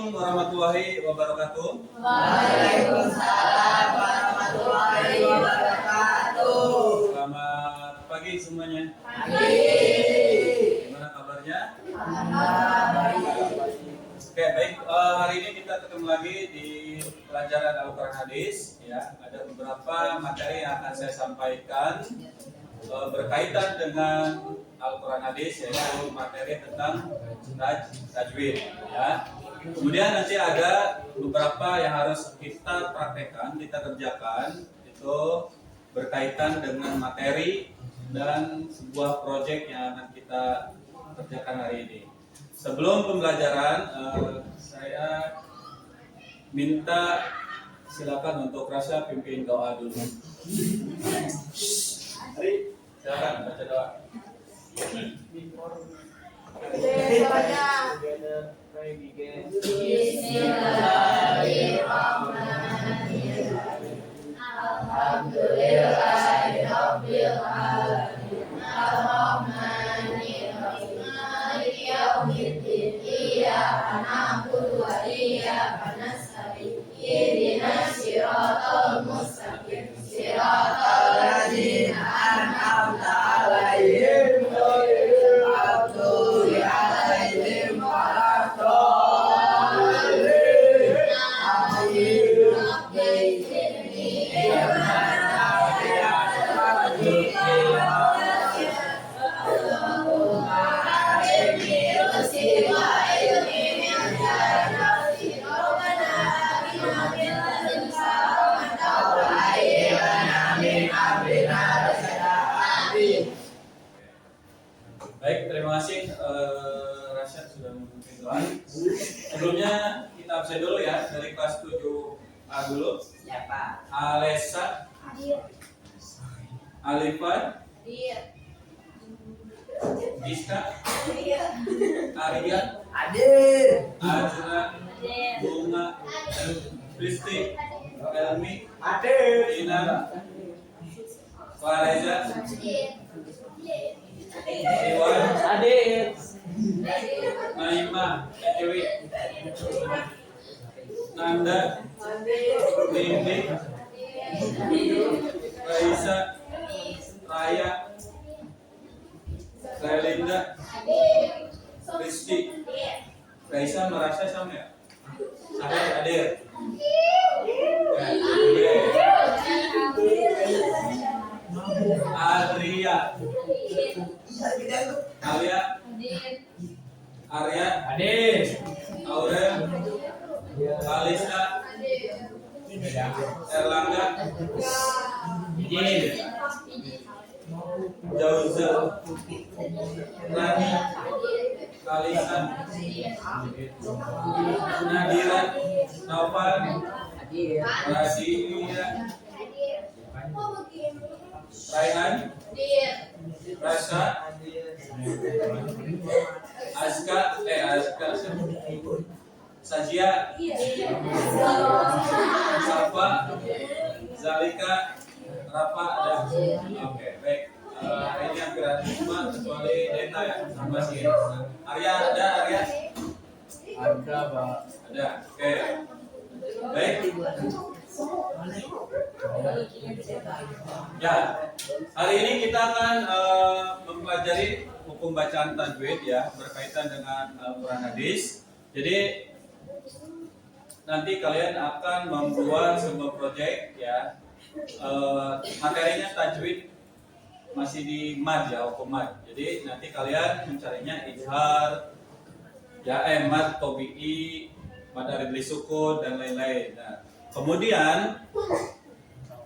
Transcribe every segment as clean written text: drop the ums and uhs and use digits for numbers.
Assalamualaikum warahmatullahi wabarakatuh. Waalaikumsalam warahmatullahi wabarakatuh. Selamat pagi semuanya. Pagi. Gimana kabarnya? Alhamdulillah. Oke, baik. Hari ini kita ketemu lagi di pelajaran Al-Quran Hadis. Ya, ada beberapa materi yang akan saya sampaikan berkaitan dengan Al-Quran Hadis, yaitu materi tentang tajwid. Ya. Kemudian nanti ada beberapa yang harus kita praktekkan, kita kerjakan, itu berkaitan dengan materi dan sebuah proyek yang akan kita kerjakan hari ini. Sebelum pembelajaran, saya minta silakan untuk Rasya pimpin doa dulu. Silakan baca doa. Bismillahirrahmanirrahim. Alhamdulillahirabbil alamin. Arrahmanirrahim. Maliki yaumiddin. Iyyaka na'budu wa iyyaka nasta'in. Ihdinas siratal mustaqim. Siratal ladzina an'amta 'alaihim ghairil maghdubi 'alaihim waladdallin. Amin. Baik, terima kasih Rasyad sudah memimpin doa. Sebelumnya kita absen dulu ya dari kelas 7A dulu. Siapa? Alesa, Alifan, Giska, Aryan, Hadir. Azra, Bunga, Kristi, Elmi, Hadir. Ina, Fareza, Iwan, Hadir. Naima, Dewi, Nanda, Nindi, Raisa, Raya, Relinda, Kristi. Raisa merasa sama ya? Sama hadir. Adria, Alia, Arya, Hadir. Aurel, Alisa, Erlangga, Hadir. Jauza, Rani, Kalisa, Nadira, Novan, Hadir. Raditya, Raihan, Rasa, Azka, Sajia, Safa, Zalika, Rafa, dan oke, baik. Ini hampir ada semua kecuali Deta ya, sama sih. Arya ada, Arya? Ada, Pak. Ada, oke. Baik. Ya, hari ini kita akan mempelajari hukum bacaan tajwid ya, berkaitan dengan Al-Quran Hadis. Jadi nanti kalian akan membuat sebuah proyek ya. Materinya tajwid masih di mad ya, hukum mad. Jadi nanti kalian mencarinya izhar, ya mad tobi'i, mad aridli sukun dan lain-lain. Nah, kemudian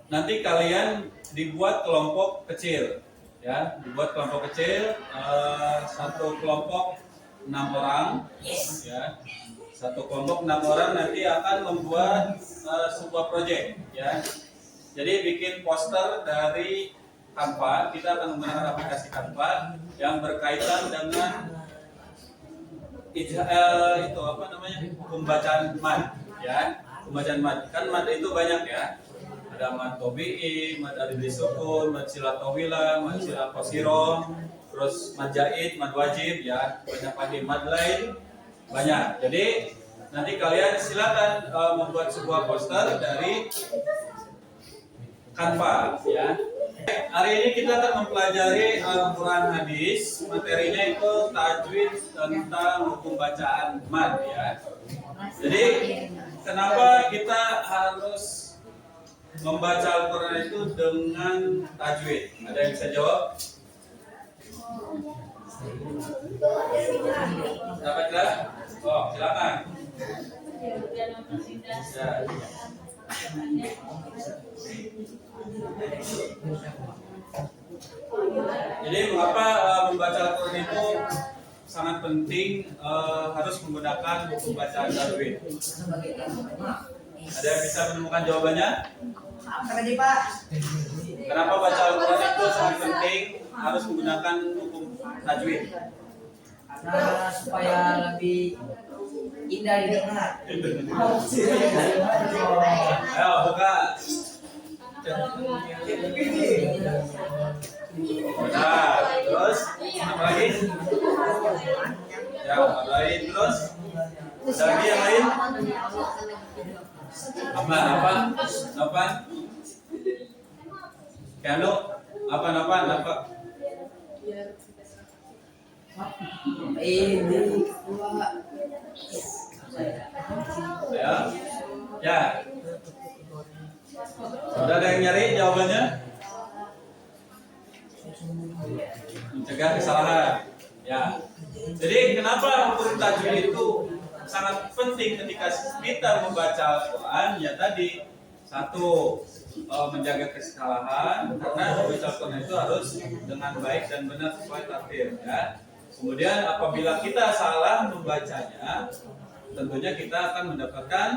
nanti kalian dibuat kelompok kecil, ya, dibuat kelompok kecil, satu kelompok 6 orang, ya, satu kelompok 6 orang nanti akan membuat sebuah proyek, ya. Jadi bikin poster dari Canva, kita akan menggunakan aplikasi Canva yang berkaitan dengan itu apa namanya, pembacaan mad, ya. Pembacaan mad, kan mad itu banyak ya. Ada mad tobi'i, mad aridli sukun, mad silat tawila, mad silat qasirah, terus mad jaid, mad wajib ya, banyak lagi mad lain banyak. Jadi nanti kalian silakan membuat sebuah poster dari Canva ya. Hari ini kita akan mempelajari Al-Quran hadis. Materinya itu tajwid tentang hukum bacaan mad ya. Jadi kenapa kita harus membaca Al-Quran itu dengan tajwid? Ada yang bisa jawab? Dapat jelas? Oh, silakan. Ya. Jadi mengapa membaca Al-Quran itu sangat penting, harus menggunakan hukum bacaan tajwid? Ada yang bisa menemukan jawabannya? Kenapa baca Al-Quran itu sangat penting, harus menggunakan hukum tajwid? Karena supaya lebih indah didengar. Ayo buka. Nah, terus apa lagi? Ya, apa lagi terus? Ada lagi yang lain? Apa? Piano? Apa? Ini Ya. Sudah ada yang nyari jawabannya? Mencegah kesalahan. Ya. Jadi kenapa hukum tajwid itu sangat penting ketika kita membaca Al-Quran? Ya tadi, satu, menjaga kesalahan, karena membaca Al-Quran itu harus dengan baik dan benar sesuai takdir ya. Kemudian apabila kita salah membacanya, tentunya kita akan mendapatkan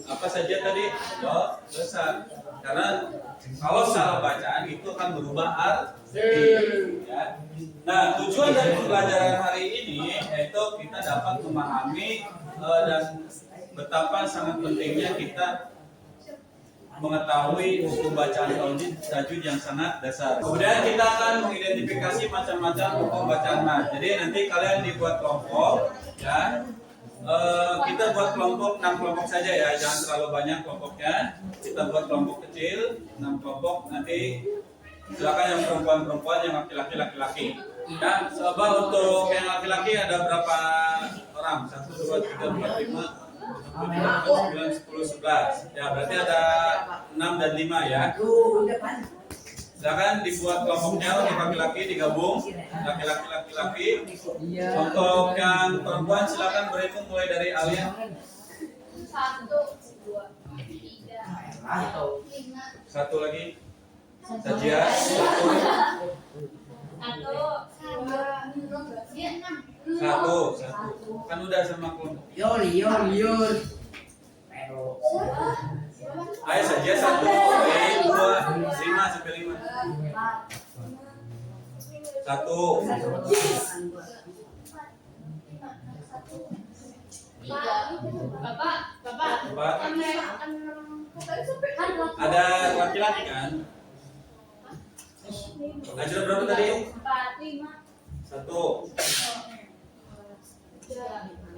apa saja tadi? Dosa. Karena kalau salah bacaan itu akan berubah arti ya. Nah, tujuan dari pembelajaran hari ini yaitu kita dapat memahami dan betapa sangat pentingnya kita mengetahui hukum bacaan tajwid yang sangat dasar. Kemudian kita akan mengidentifikasi macam-macam hukum bacaan mad. Jadi nanti kalian dibuat kelompok ya. Kita buat kelompok 6 kelompok saja ya, jangan terlalu banyak kelompoknya. Kita buat kelompok kecil 6 kelompok. Nanti silakan yang perempuan-perempuan, yang laki-laki laki-laki. Ya, coba untuk yang laki-laki ada berapa orang? 1, 2, 3, 4, 5, 9, 10, 11. Ya, berarti ada 6 dan 5 ya. Silakan dibuat kelompoknya untuk laki-laki digabung, laki-laki. Untuk yang perempuan silakan berhitung mulai dari Alia. 1, 2, 3, 4, 5. Satu lagi. Sajia. 1. 1. Kan udah sama kelompok. Yul. Ayo saja 1, 2, 5 sampai 5. 1. Bapak. 4. Ada laki-laki kan? Ajar berapa tadi? 4, 5. 1,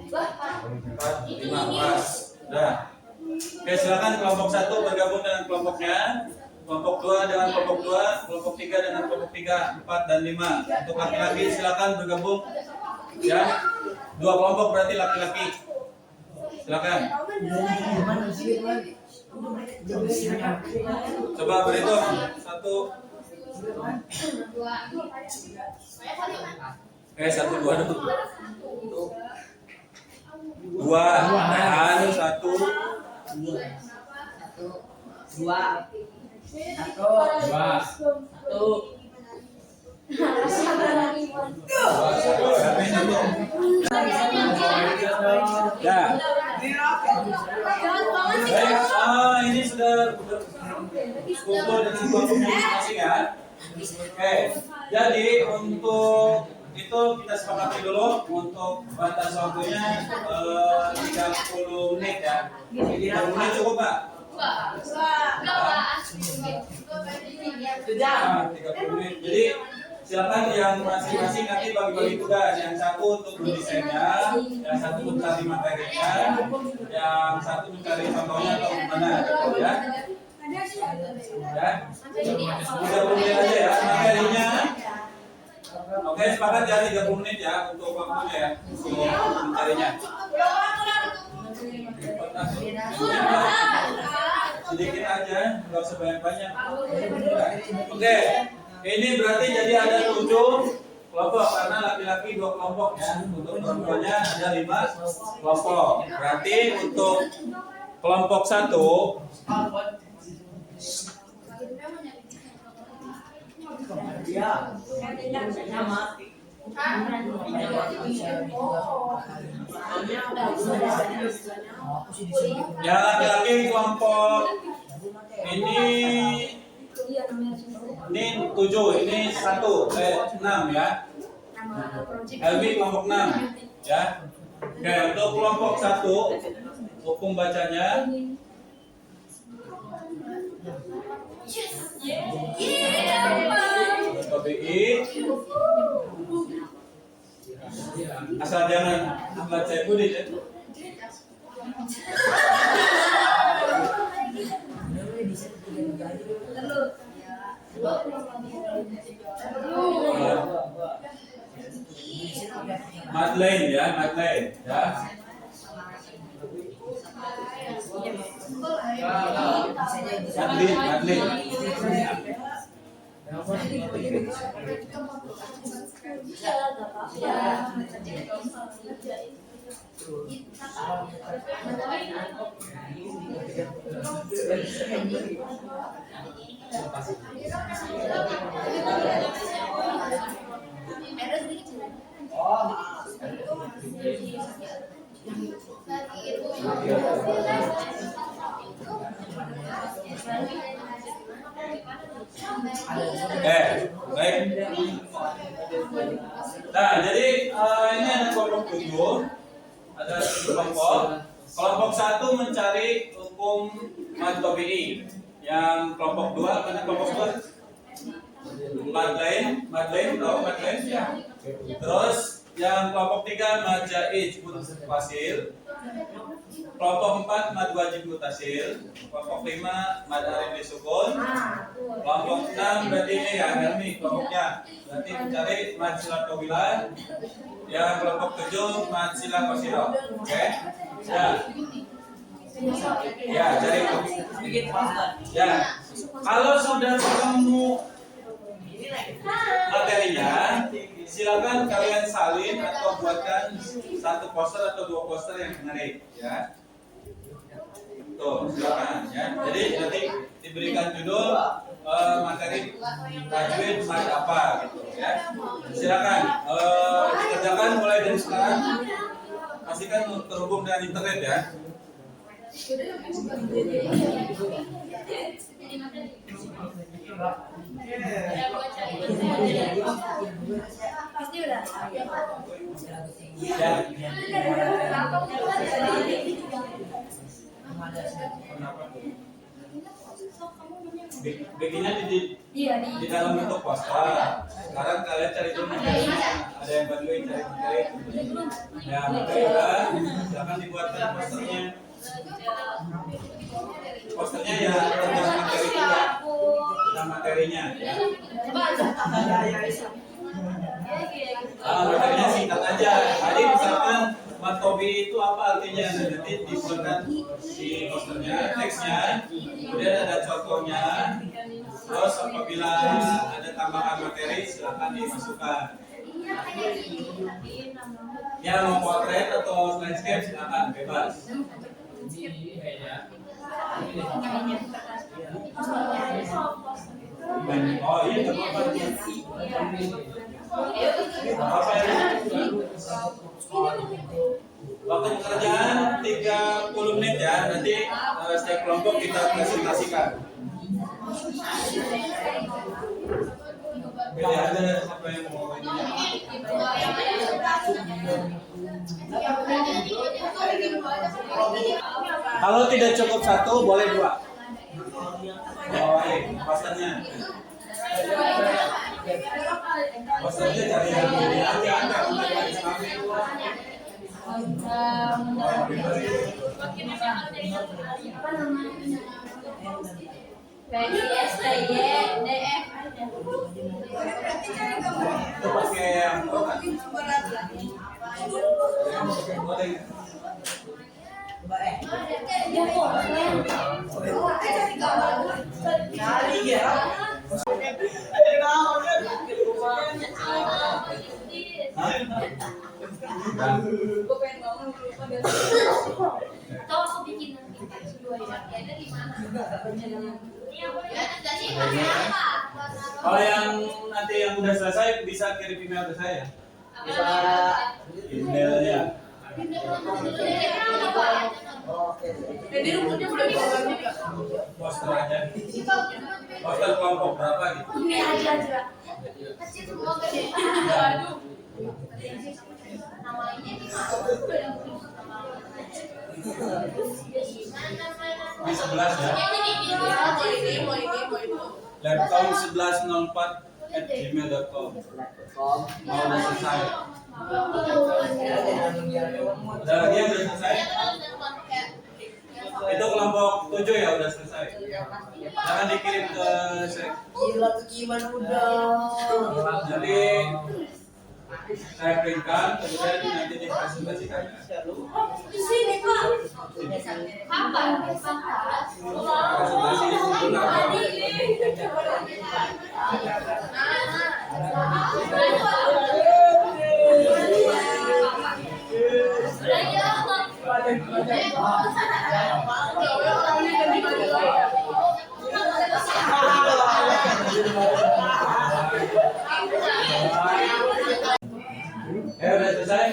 4, 5, pas. Udah. Oke, silakan kelompok 1 bergabung dengan kelompoknya. Kelompok 2 dengan kelompok 2, kelompok 3 dengan kelompok 3, 4 dan 5. Untuk laki-laki silakan bergabung. Ya. 2 kelompok berarti laki-laki. Silakan. Coba berhitung. 1. Oke, 1, 2 dulu. 2, tahan 1. 2. Ya. Baik, ini sudah kumpul dengan kelompoknya masing-masing ya. Oke, jadi untuk itu kita sepakati dulu untuk batas waktunya 30 menit ya. 30 menit cukup Pak? Enggak, Pak. Sudah. Nah, 30 menit. Jadi silakan yang masing-masing nanti bagi-bagi tugas. Yang satu untuk mendesainnya, yang satu mencari materinya, yang satu mencari contohnya atau gimana, gitu ya. Ya, udah mulai aja ya materinya. Oke, sepakat ya 30 menit ya untuk waktunya ya, untuk mencarinya. Sedikit aja, nggak usah banyak-banyak. Oke, ini berarti jadi ada 7 kelompok karena laki-laki 2 kelompok ya. Untuk perempuannya ada 5 kelompok. Berarti untuk kelompok 1 ya laki-laki kelompok ini 7, ini 6 ya. Elvi kelompok 6 ya. Oke, untuk kelompok 1 hukum bacanya KBI. Asal jangan baca Budi ya. Madeleine ya, Madeleine ya. Madeleine. Baik. Nah, jadi ini ada kelompok 7. Ada 7 kelompok. Kelompok 1 mencari hukum mad tabi'i. Yang kelompok 2 mana kelompok 2? Madeleine tahu Madeleine ya. Terus yang kelompok 3 mad jaiz mutasil. Kelompok 4 mad wajib mutasil. Kelompok 5 mad arid disukun. Kelompok 6 berarti ini ya, ini kelompoknya. Berarti mencari mad silat tawilan. Yang kelompok 7 mad silat qasidah. Oke. Ya, cari itu. Ya. Kalau sudah ketemu materinya, silakan kalian salin atau buatkan 1 poster atau 2 poster yang menarik ya. Tuh, silakan ya. Jadi nanti diberikan judul materi tajwid mad apa gitu ya. Silakan dikerjakan mulai dari sekarang. Pastikan terhubung dengan internet ya. Pasti udah. Ya. Bikinnya di dalam bentuk poster. Sekarang kalian cari dulu materinya. Ada yang bantuin cari materi. Ya, materi kan. Silakan dibuatkan posternya. Posternya ya tentang materi juga. Tentang materinya. Ya. Materinya singkat aja. Tadi misalkan matobi itu apa artinya? Nanti dibuatkan di posternya, teksnya, kemudian ada contohnya. Terus apabila ada tambahan materi silakan dimasukkan. Yang mau potret atau landscape silakan bebas. Oh iya, nggak apa-apa. Waktu pekerjaan 30 menit ya. Nanti setiap kelompok kita presentasikan. Pilih aja siapa yang mau ini. Kalau tidak cukup 1, boleh 2. Bawain posternya. Maksudnya cari yang ini aja, ada untuk baris kami. Apa namanya? PSDF Itu pakai yang kan? Atau aku bikin nanti dua ya. Ada di mana? Kalau yang nanti yang udah selesai bisa kirim email ke saya. Emailnya. Jadi rumputnya udah dibuat juga. Poster aja. Poster kelompok berapa gitu? Ini aja. Kecil semua gede. Waduh. Namanya Di 11 ya. Laptop 1104@gmail.com. Mau udah selesai. Ada lagi yang udah selesai? Itu kelompok 7 ya udah selesai. Jangan dikirim ke Gila tuh gimana udah. Jadi saya printkan, kemudian nanti dipresentasikan. di sini Pak. Apa? Presentasi udah selesai? Udah selesai?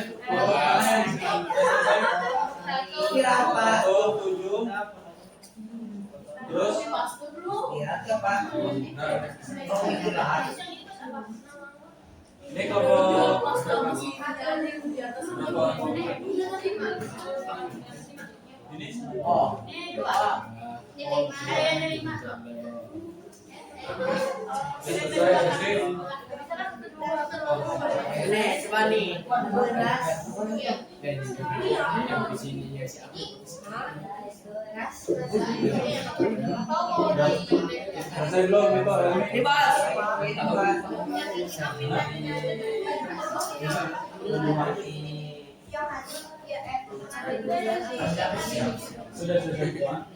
Kira apa? 7. Terus? Kira apa? Oh, kira. Ini kelompok ini Oh. selesai. Ini coba nih. Selesai belum itu? Ini Bos. Kita bahas. Sudah semua.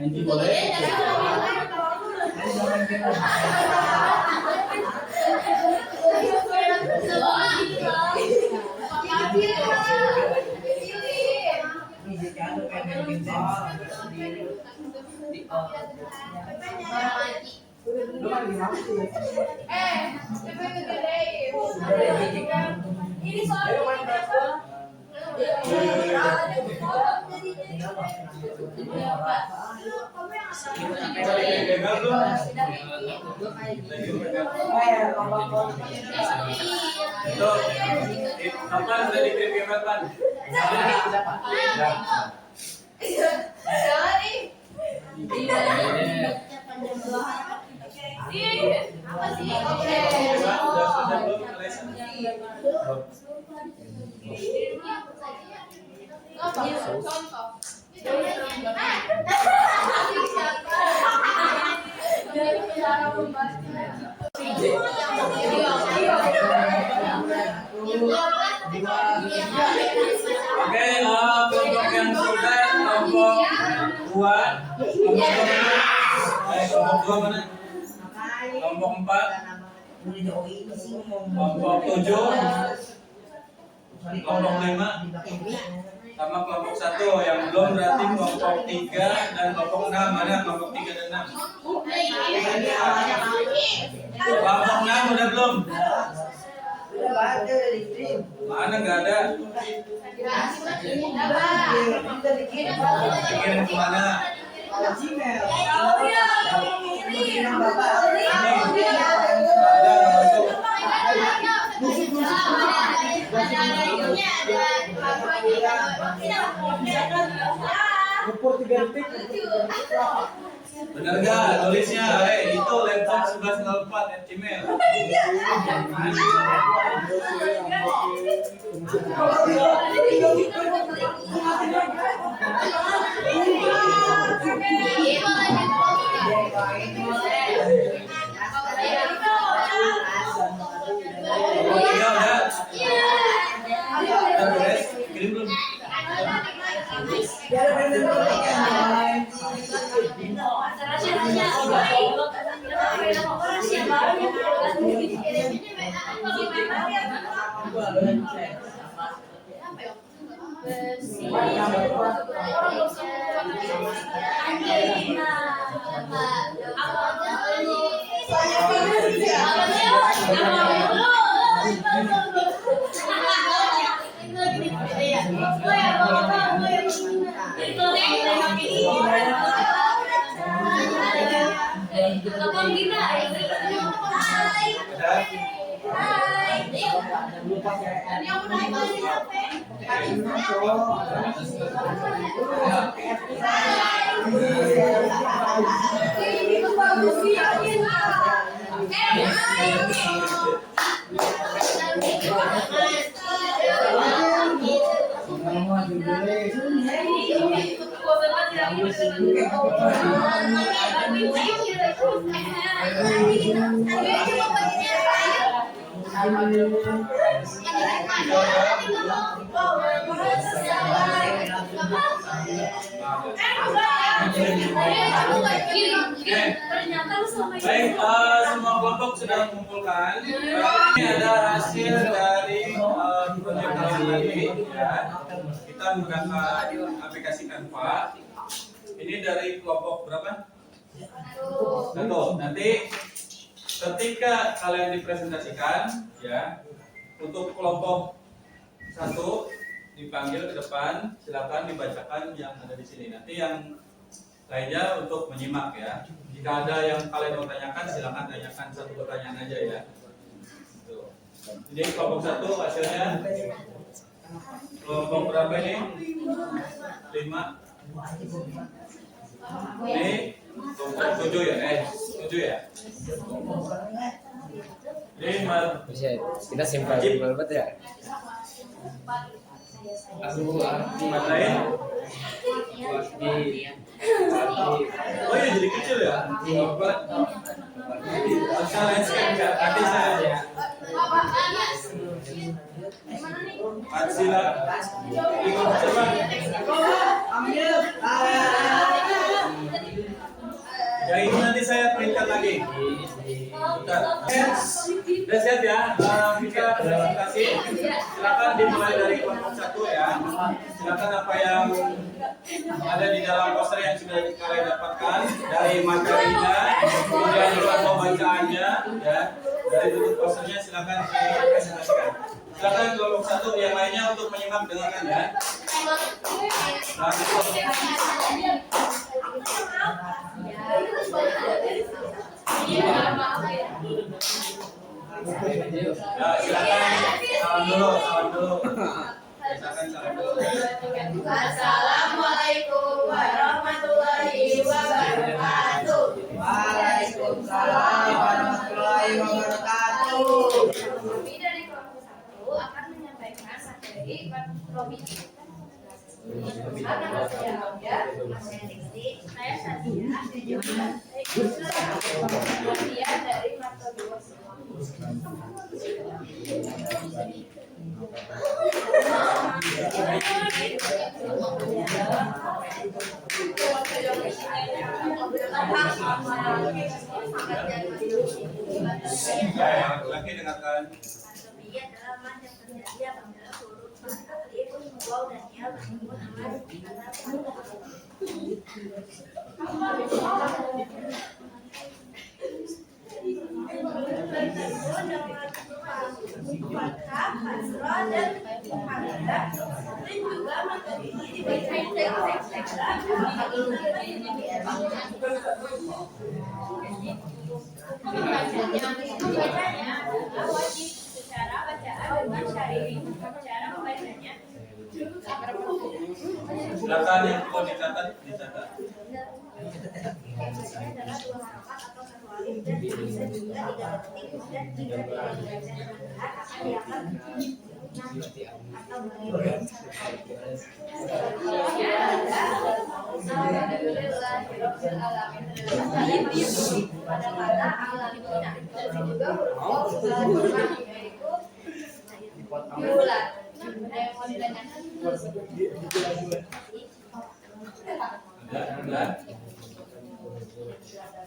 Ini boleh. Ini soalnya Itu kapan sudah dikirim ke kapan? apa sih? Oke. Sudah belum? Contoh. Oke, kelompok yang sudah kelompok 2, kelompok 2 mana? Kelompok 4, kelompok 7, kelompok 5, sama kelompok 1 yang belum berarti kelompok 3 dan kelompok 6. Mana kelompok 3 dan 6? Kelompok 6 udah belum? Mana nggak ada? Dikirim kemana? Benar nggak tulisnya? Itu laptop 1104 @gmail. Tiga udah. Udah beres. Kirim belum? Baik, semua kelompok sudah mengumpulkan. Ini ada hasil dari proyek kalian tadi, ya. Kita menggunakan aplikasi Canva. Ini dari kelompok berapa? Satu. Nanti ketika kalian dipresentasikan, ya, untuk kelompok satu dipanggil ke depan, silakan dibacakan yang ada di sini. Nanti yang lainnya untuk menyimak, ya. Jika ada yang kalian mau tanyakan, silakan tanyakan satu pertanyaan aja, ya. Tuh. Jadi kelompok satu hasilnya kelompok berapa ini? 5. Ini kelompok 7 ya? 7 ya? Ini Kita simpel banget ya. Aku lain. Oh iya, jadi kecil ya? Bisa landscape nggak? Tadi saya Patsila ikut coba. Ya ini nanti saya printkan lagi. Bentar. Udah siap ya? Kita presentasi. Silakan dimulai dari kelompok 1 ya. Silakan apa yang ada di dalam poster yang sudah kalian dapatkan dari materinya, kemudian juga pembacaannya, ya. Dari bentuk posternya silakan dipresentasikan. Silakan kelompok 1 yang lainnya untuk menyimak dengarkan ya. Ya, silakan salam dulu. Silakan salam dulu. Assalamualaikum warahmatullahi wabarakatuh. Waalaikumsalam warahmatullahi wabarakatuh. Kami dari kelompok 1 akan menyampaikan materi provinsi. Nama saya Auda, saya Diksi, saya Sadia, saya dari Martobiwas. Ya, lagi dengarkan. Dia adalah man yang terjadi apabila seluruh mata yaitu wow dan ya tersebut aman dan juga materi ini diberikan membacanya adalah wajib secara bacaan dan syar'i. Cara membacanya Silakan yang perlu dicatat adalah 2 harokat atau 1 alif dan bisa juga 3 detik dan jika tidak dibaca dengan benar akan dianggap atau bagaimana. Pada kata alamina dan juga huruf yaitu bulan. Ada yang mau ditanyakan? Ada?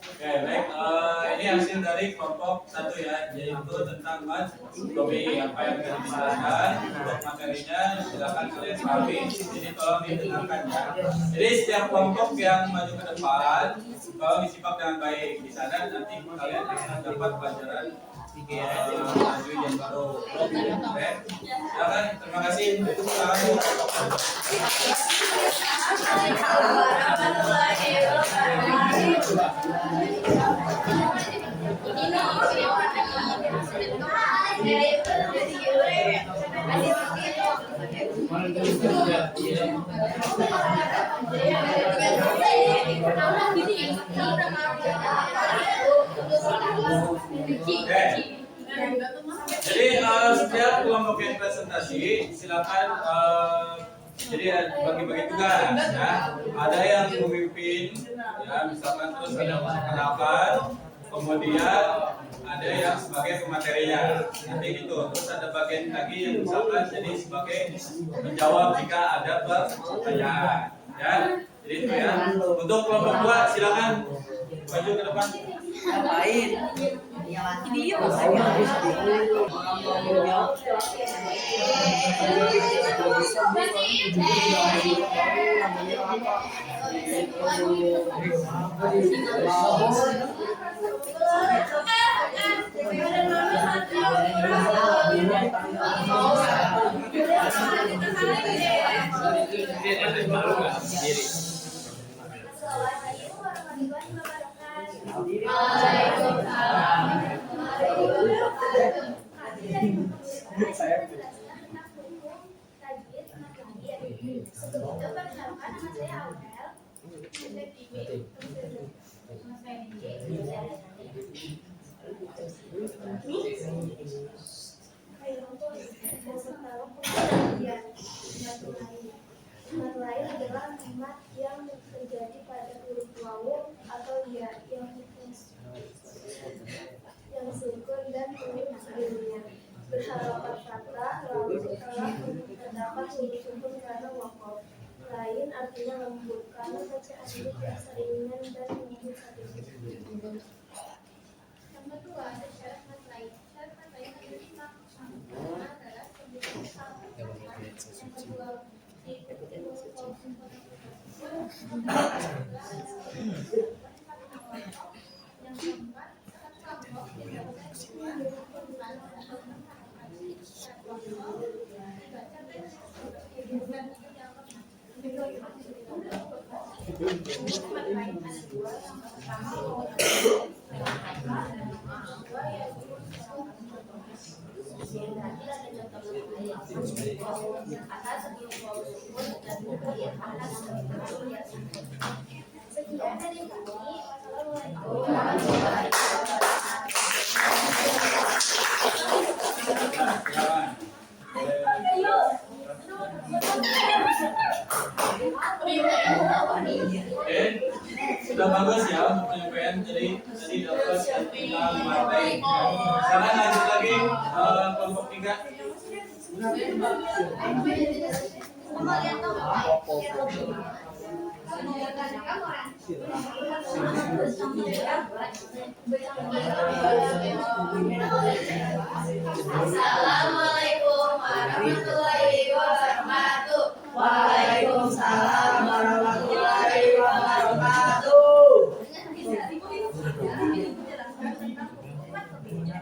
Oke, baik. Ini hasil dari kelompok 1 ya, yaitu tentang matematika. Apa yang tadi dijelaskan untuk materinya silakan kalian pahami. Jadi tolong didengarkan ya. Jadi setiap kelompok yang maju ke depan, kalau disimak dengan baik di sana nanti kalian akan dapat pelajaran maju yang baru. Oke, silakan. Terima kasih. Jadi setiap kelompok yang presentasi silakan jadi bagi-bagi tugas ya. Ada yang memimpin ya, misalkan terus ada perkenalkan, kemudian ada yang sebagai pematerinya nanti gitu. Terus ada bagian lagi yang misalkan jadi sebagai menjawab jika ada pertanyaan ya. Jadi itu ya. Untuk kelompok 2 silakan maju ke depan. Ngapain? Ini Sebelumnya perkenalkan, nama saya Aurel. Mat lain adalah mat yang terjadi pada huruf wawu atau ya yang sukun dan huruf akhirnya berharapan fathah, lalu setelah terdapat huruf sukun karena wakof. Lain artinya lembut karena bacaan ini biasa ringan dan lembut saat itu. Yang kedua ada syarat mat lain. Syarat mat lain adalah adalah sebutan satu. Yang kedua yang keempat sekian dari kami. Sudah bagus ya untuk penyampaian. Jadi tadi dapat tentang materi. Sekarang lanjut lagi kelompok 3. Assalamualaikum warahmatullahi wabarakatuh. Waalaikumsalam warahmatullahi wabarakatuh.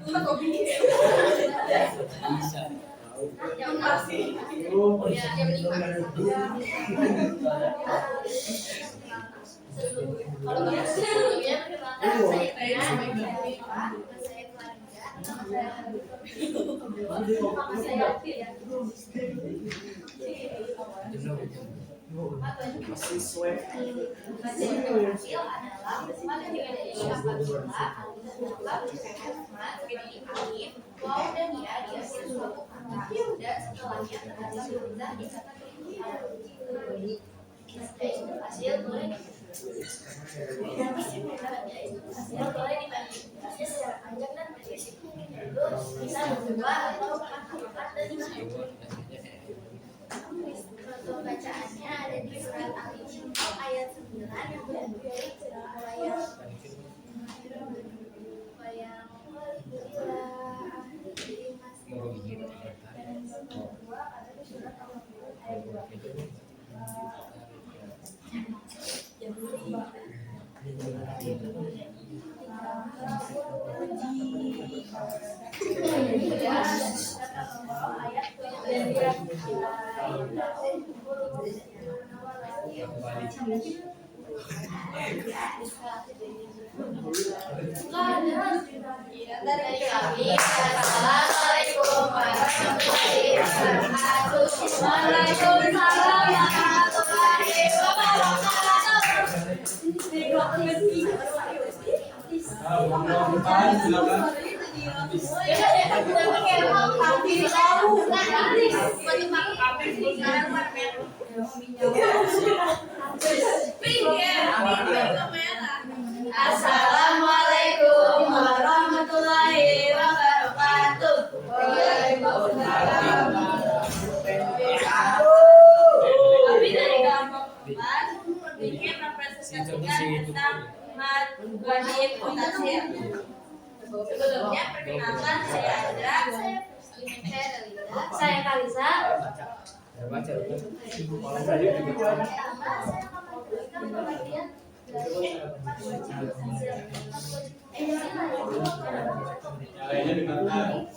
Kalau sebelumnya saya Baca yang berhasil adalah maka dengan ini apabila dalam Ahmad jadi alif, waw dan ya di akhir suatu kata dan setelahnya terhadap hamzah di kata hasil boleh hasil boleh dibagi secara panjang dan berdisik dulu bisa berdua atau empat dan lima. Contoh bacaannya ada di surat Al-Insyirah ayat 9 yang berdiri dari kami. Assalamualaikum warahmatullahi wabarakatuh. Waalaikumsalam warahmatullahi Assalamualaikum warahmatullahi wabarakatuh. Waalaikumsalam. Kami dari kelompok 4 bikin representasikan tentang mat wajib mutasir. Sebelumnya perkenalkan saya Andra, saya Kalisa. Lainnya dengarkan.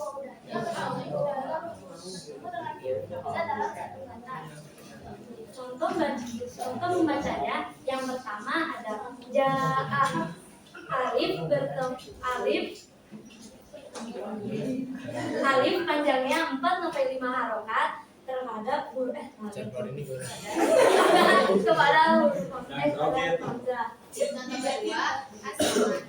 Contoh membacanya yang pertama ada jaa alif bertemu alif panjangnya 4 sampai 5 harokat terhadap huruf kepada huruf hamzah. Contoh kedua asmai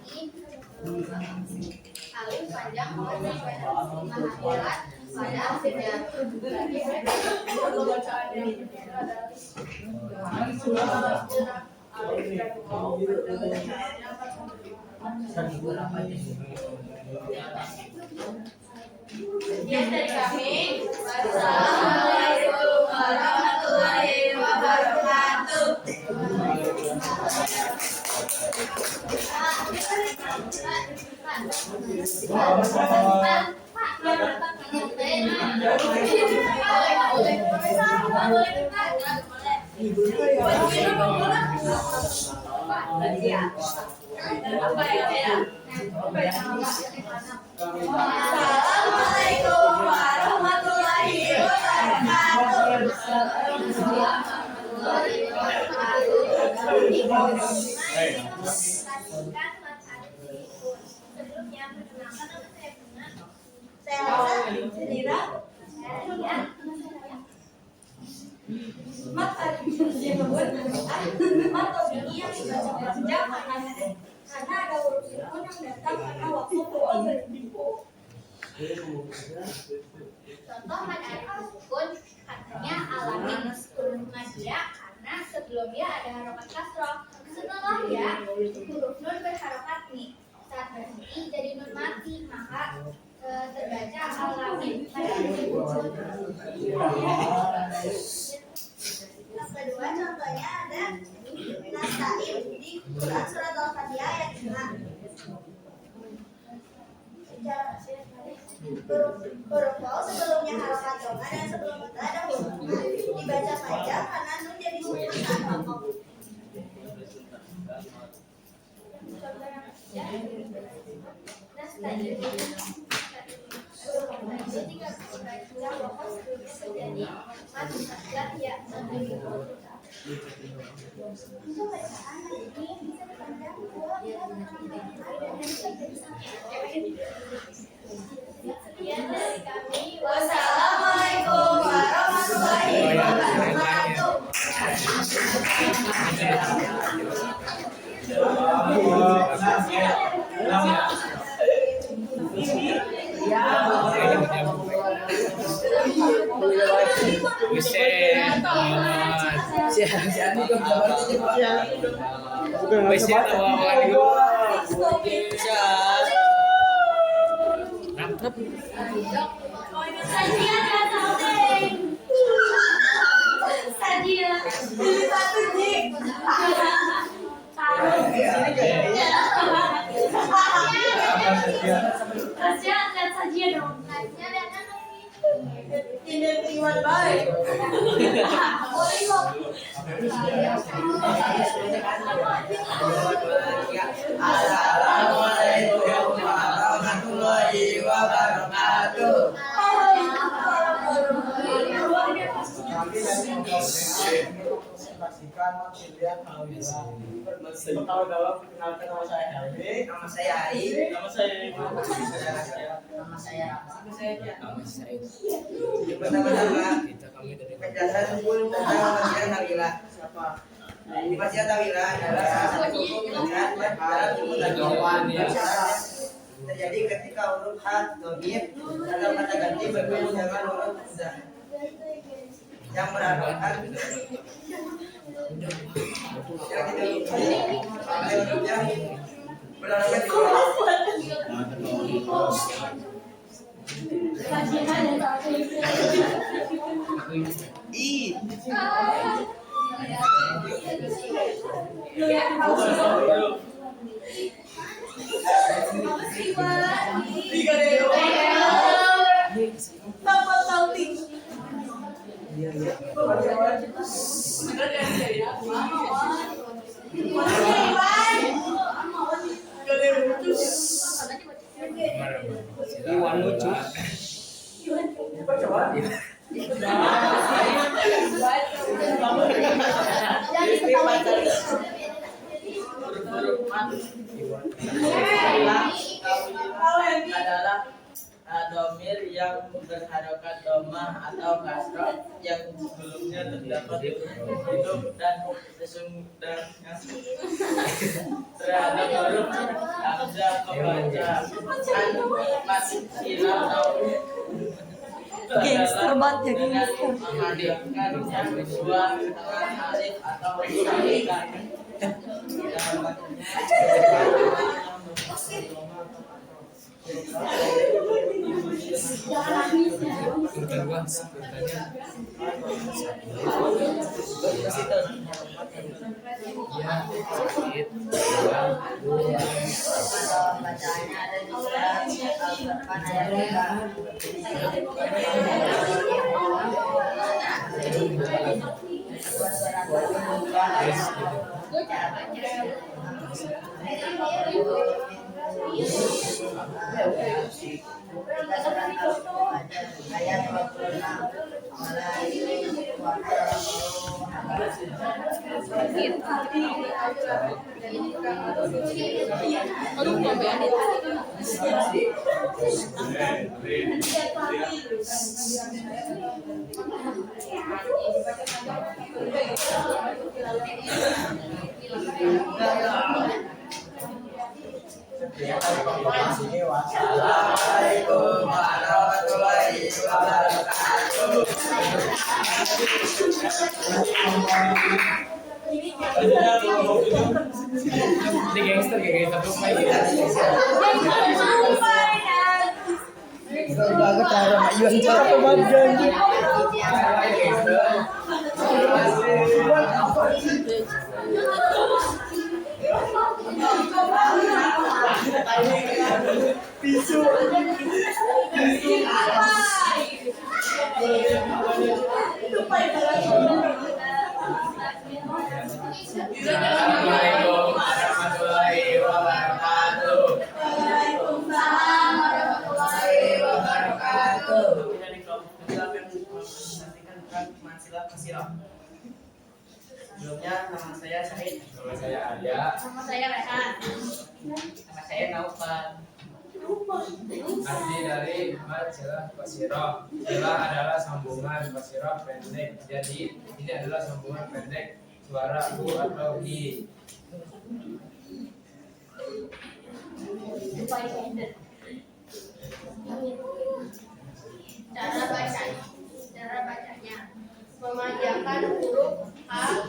alif panjang 4 sampai 5 harokat pada akhirnya. Sekian dari kami. Wassalamualaikum warahmatullahi wabarakatuh. Assalamualaikum warahmatullahi karena ada huruf sukun yang datang pada waktu awal berdiku. Contoh mad sukun katanya alamin huruf madia karena sebelumnya ada harokat kasroh, setelahnya huruf nun berharokat nih. Saat berhenti jadi nun mati maka terbaca alamin pada yang kedua contohnya ada nasta'in di Quran surat Al-Fatihah ayat 5. Huruf waw sebelumnya harokat doma dan sebelum itu ada huruf ma. Dibaca panjang karena nun jadi sukun saat rokok. Nasta'in jika kita rokok sebelumnya terjadi ya sampai untuk bacaan ini bisa dipandang sekian dari kami. Wassalamualaikum warahmatullahi wabarakatuh. Si Andi dong gambarnya. Bukan Wes ya awal-awal itu. Nangkep. Sajian ya Taudeng. Sajian. Ini satu jik. Sajian lihat sajian dong. Sajian lihat apa nih? Ini terima baik. Boleh kok. Assalamualaikum warahmatullahi wabarakatuh. Perkenalkan nama saya Helmi. Nama saya Ari. Nama saya Nama saya Nama saya. Pertama-tama Kita kami dari penjelasan tentang Masjid Tawila. siapa? Masjid Tawila adalah salah satu hukum dalam sebutan terjadi ketika huruf H domir atau kata ganti bertemu dengan huruf za yang berharokat Iwan lucu. adalah domir yang berharokat domah atau kasroh yang sebelumnya terdapat hidup dan sesungguhnya terhadap huruf hamzah pembaca mati silam atau Gangster banget ya, dengan gangster. menghadirkannya dua setengah alif atau salikan dalam Urutan gua urutannya. Ya, sakit. Dua. bacaannya ada di surat Al-Qur'an ayat 26. Assalamualaikum warahmatullahi wabarakatuh. Ini gangster kayak gangster tuh main. Banget cara Mak Iwan cara banget janji. Pisu. Assalamualaikum warahmatullahi wabarakatuh. Waalaikumsalam warahmatullahi wabarakatuh. Dari kelompok kecil akan mempresentasikan tentang Mansilah Kasirah. Sebelumnya nama saya Syahid. Nama saya Arya. Nama saya Rehan. Nama saya Naufal. Arti dari Majalah Fasirah. Majalah adalah sambungan Fasirah pendek. Jadi ini adalah sambungan pendek suara u atau i. Cara bacanya memanjangkan huruf A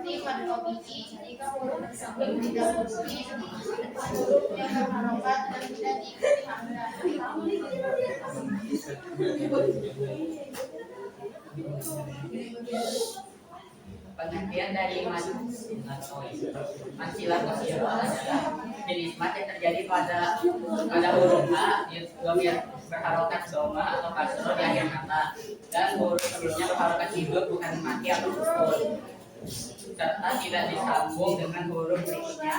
seperti pada biji jika huruf tersebut tidak berbunyi, huruf yang berharokat dan tidak diikuti hamzah. Pengertian dari masilah kosiro adalah jenis mat yang terjadi pada huruf A yang berharokat doma atau kasro di akhir kata, dan huruf sebelumnya berharokat hidup bukan mati atau sukun, serta tidak disambung dengan huruf berikutnya.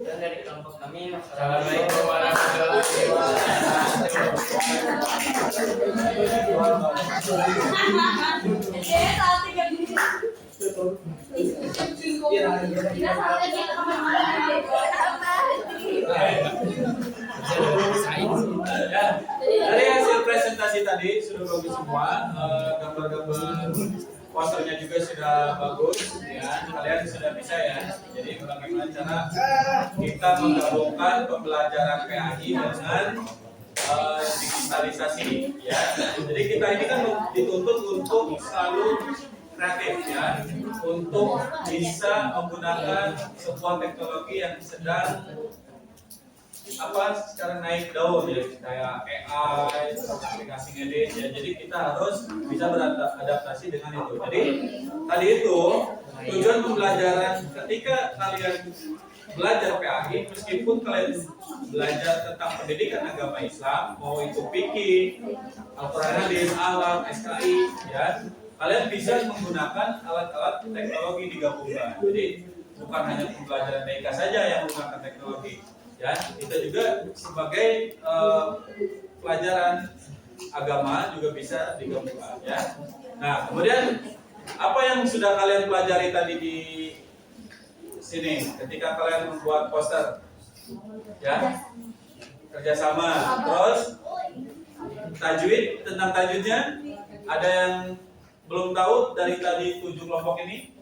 Dan dari kelompok kami, Assalamualaikum warahmatullahi Ya, dari hasil presentasi tadi sudah bagus semua, gambar-gambar posternya juga sudah bagus, ya. Kalian sudah bisa ya. Jadi bagaimana cara kita menggabungkan pembelajaran PAI dengan digitalisasi, ya. Jadi kita ini kan dituntut untuk selalu kreatif, ya, untuk bisa menggunakan sebuah teknologi yang sedang sekarang naik daun, ya, kayak AI, aplikasi ngedit, ya. Jadi kita harus bisa beradaptasi dengan itu. Jadi tadi itu tujuan pembelajaran ketika kalian belajar PAI, meskipun kalian belajar tentang pendidikan agama Islam, mau itu fikih, Al-Quran Hadis, alam, SKI, ya, kalian bisa menggunakan alat-alat teknologi digabungkan. Jadi bukan hanya pembelajaran TK saja yang menggunakan teknologi. Ya, kita juga sebagai pelajaran agama juga bisa digabungkan, ya. Nah, kemudian apa yang sudah kalian pelajari tadi di sini ketika kalian membuat poster, ya, kerjasama, terus tajwid, tentang tajwidnya ada yang belum tahu dari tadi 7 kelompok ini?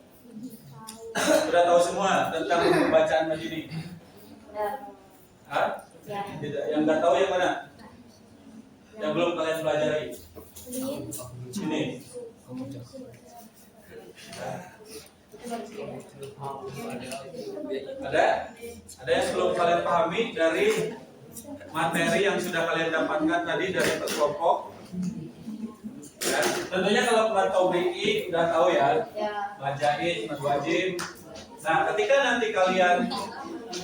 Sudah tahu semua tentang pembacaan begini? Hah? Tidak. Yang nggak tahu yang mana? Yang belum kalian pelajari? Ini. Ada yang belum kalian pahami dari materi yang sudah kalian dapatkan tadi dari per kelompok? Ya, tentunya kalau Mbak BI udah tahu ya, bacain, wajib. Nah, ketika nanti kalian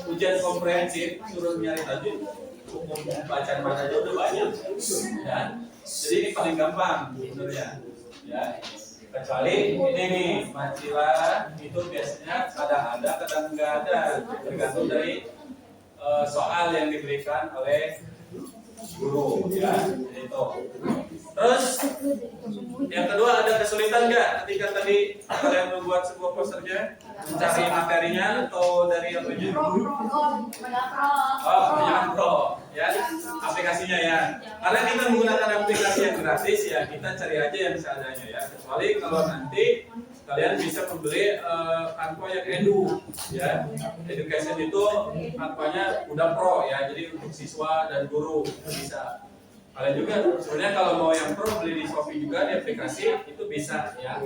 ujian komprehensif suruh nyari tajwid, bacaan aja udah banyak, ya. Jadi ini paling gampang sebenarnya, ya. Kecuali ini nih, macilah itu biasanya kadang ada, kadang nggak ada, tergantung dari soal yang diberikan oleh guru, ya. Itu. Terus yang kedua, ada kesulitan nggak ketika tadi kalian membuat sebuah posternya, mencari materinya atau dari apanya? Banyak pro, ya, aplikasinya, ya. Karena kita menggunakan aplikasi yang gratis, ya, kita cari aja yang seadanya, ya. Kecuali kalau nanti kalian bisa membeli Canva yang edu, ya. Education itu Canvanya udah pro, ya, jadi untuk siswa dan guru bisa. Kalian juga sebenarnya kalau mau yang pro beli di Shopee juga di aplikasi itu bisa, ya,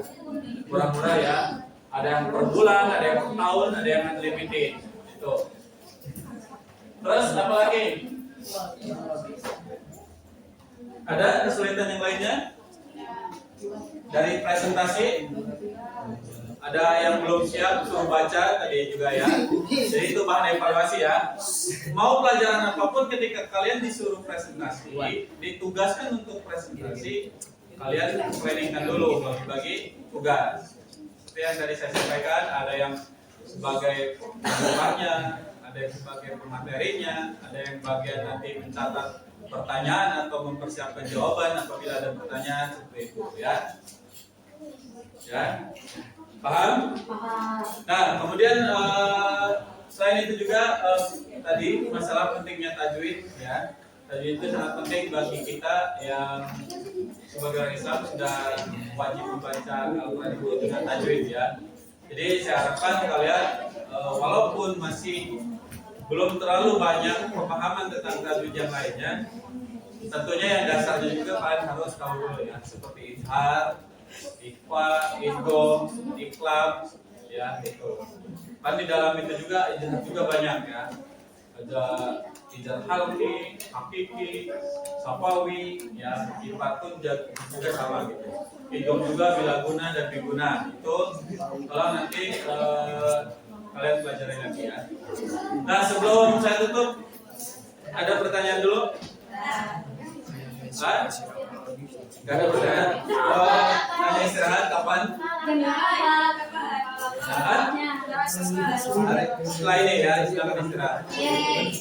murah-murah, ya. Ada yang per bulan, ada yang per tahun, ada yang unlimited itu. Terus apa lagi? Ada kesulitan yang lainnya dari presentasi? Ada yang belum siap suruh baca tadi juga, ya. Jadi itu bahan evaluasi, ya. Mau pelajaran apapun ketika kalian disuruh presentasi, ditugaskan untuk presentasi, kalian planningkan dulu bagi tugas. Seperti yang tadi saya sampaikan, ada yang sebagai pembukaannya, ada yang sebagai pematerinya, ada yang bagian nanti mencatat pertanyaan atau mempersiapkan jawaban apabila ada pertanyaan seperti itu, ya. Ya. Paham? Paham. Nah, kemudian selain itu juga tadi masalah pentingnya tajwid, ya. Tajwid itu sangat penting bagi kita yang sebagai orang Islam sudah wajib membaca Al-Quran itu dengan tajwid ya. Jadi saya harapkan kalian walaupun masih belum terlalu banyak pemahaman tentang tajwid yang lainnya, tentunya yang dasarnya juga kalian harus tahu dulu ya, seperti izhar, ikhfa, idgham, iqlab, ya itu. Kan di dalam itu juga izhar juga banyak ya. Ada izhar halqi, hakiki, safawi, ya sifatun juga sama gitu. Idgham juga bilaguna dan biguna. Itu kalau nanti kalian pelajari lagi ya. Nah, sebelum saya tutup, ada pertanyaan dulu? Hah? Gak ada pertanyaan? Oh, nanya istirahat kapan? Nah, setelah ini ya, silakan istirahat.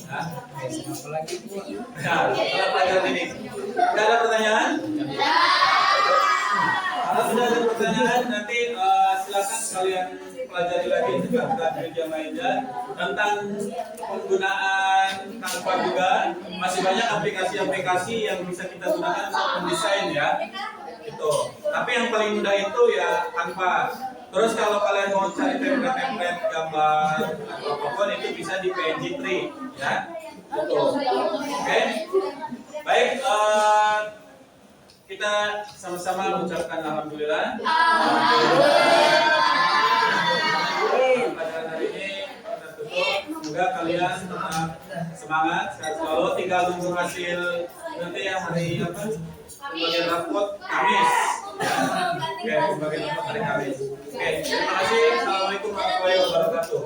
Nah, setelah pelajaran ini. Gak ada pertanyaan? Kalau sudah ada pertanyaan, nanti silakan kalian pelajari lagi tentang tajwid yang lainnya, tentang penggunaan Canva juga. Masih banyak aplikasi-aplikasi yang bisa kita gunakan untuk mendesain ya. Itu. Tapi yang paling mudah itu ya Canva. Terus kalau kalian mau cari template-template gambar atau apapun itu bisa di PNG Tree ya. Itu. Oke. Baik, kita sama-sama mengucapkan alhamdulillah. Pelajaran hari ini kita tutup. Semoga kalian tetap semangat, sehat selalu. Tinggal tunggu hasil nanti yang hari apa? Pembagian rapot Kamis. Oke, pembagian rapot hari Kamis. Oke, terima kasih. Assalamualaikum warahmatullahi wabarakatuh.